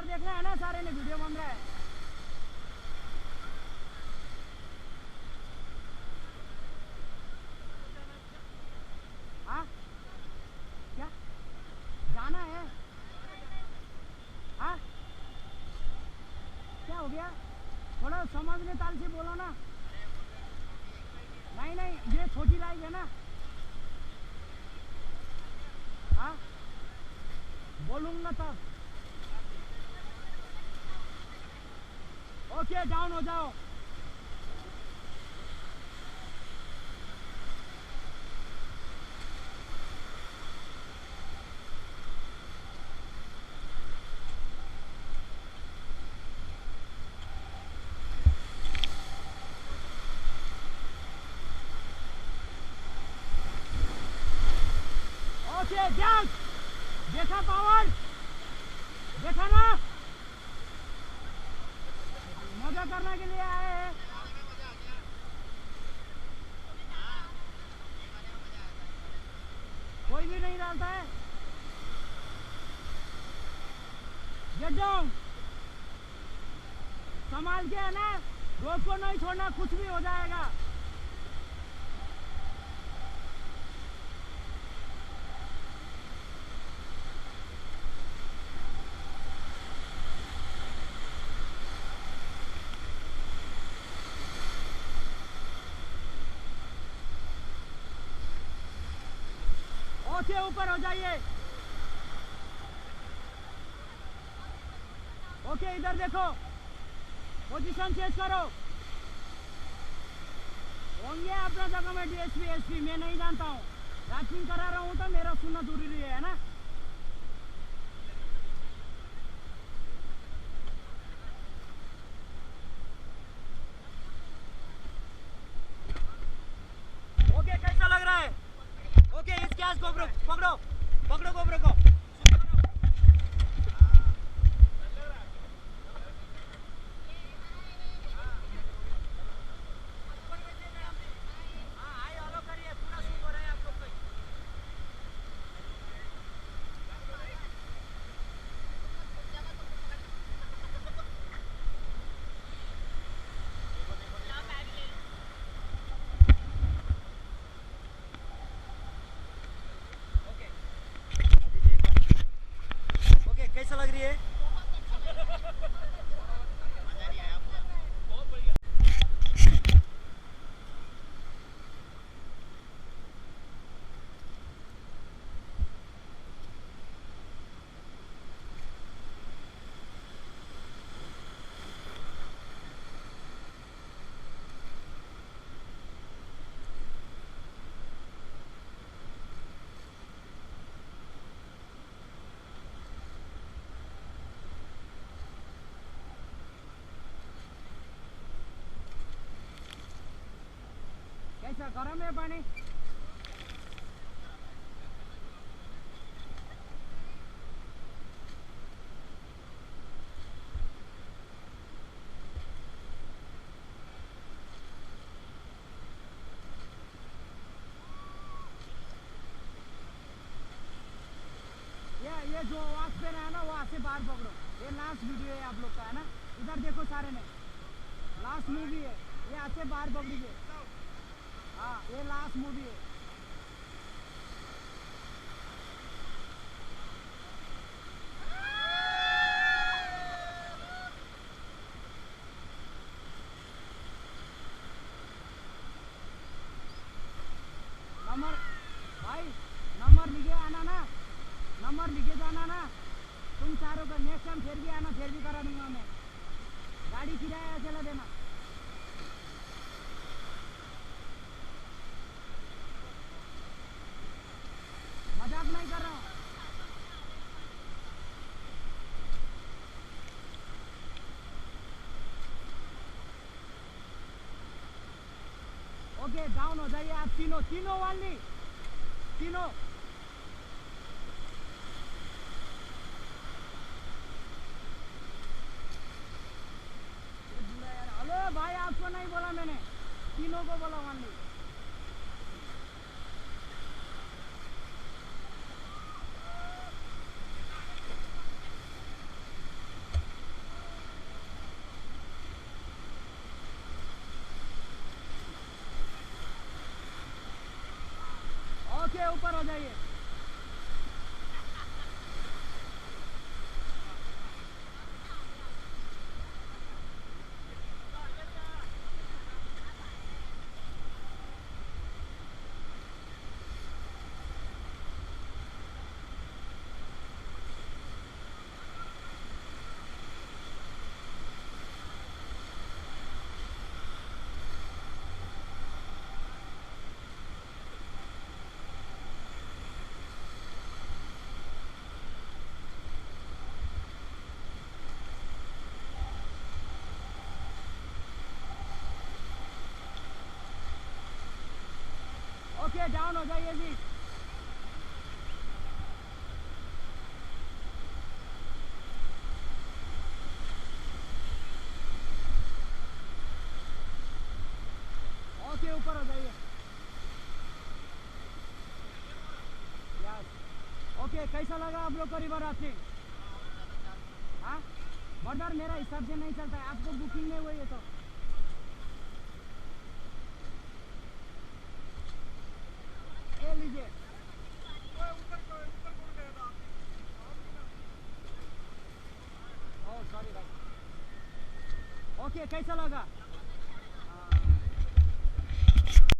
इधर देखना है ना, सारे ने वीडियो बन रहा है। हाँ क्या जाना है? हाँ क्या हो गया? थोड़ा समझने ताल से बोलो ना। नहीं नहीं, ये छोटी लाइक है ना। हाँ बोलूँगा तब। ओके डाउन हो जाओ। ओके देख, देखा पावर, देखा ना, मजा करने के लिए आए हैं। कोई भी नहीं डालता है। गेट डाउन, संभाल के है ना, रोड को नहीं छोड़ना, कुछ भी हो जाएगा। ओके ऊपर हो जाइए। ओके इधर देखो, पोजीशन चेंज करो। होंगे अपना जगह में डीएसपी एसपी, मैं नहीं जानता हूँ। रैपिंग करा रहा हूँ तो मेरा सुनना जरूरी है ना। ओके कैसा लग रहा है? ओके इस गैस को पकड़ो, पकड़ो गोब्रो को। कैसा लग रही है? कैसा गरम है पानी? ये जो आवाज पे रहा है ना, वहाँ से बाहर पकड़ो। ये लास्ट वीडियो है आप लोग का, है ना। इधर देखो सारे ने, लास्ट मूवी है ये, यहाँ से बाहर पकड़िए। हाँ ये लास्ट मूवी है। नंबर भाई, नंबर लिखे आना ना, नंबर लिखे जाना ना तुम चारों का। नेक्स्ट टाइम फिर भी आना, फिर भी करा दूंगा मैं। गाड़ी किराया चला देना। मजाक नहीं कर रहा हूँ। ओके डाउन हो जाइए आप तीनों, तीनों वाली, तीनों। हेलो भाई, आपको नहीं बोला मैंने, तीनों को बोला वाली। ओके डाउन हो जाइए जी। ओके ऊपर हो जाइए। यस ओके कैसा लगा आप लोग को रिवर राफ्टिंग? हाँ ब्रदर मेरा हिसाब से नहीं चलता है, आपको बुकिंग में हुई है तो ये लीजिए। ओह सॉरी भाई। ओके कैसा लगा?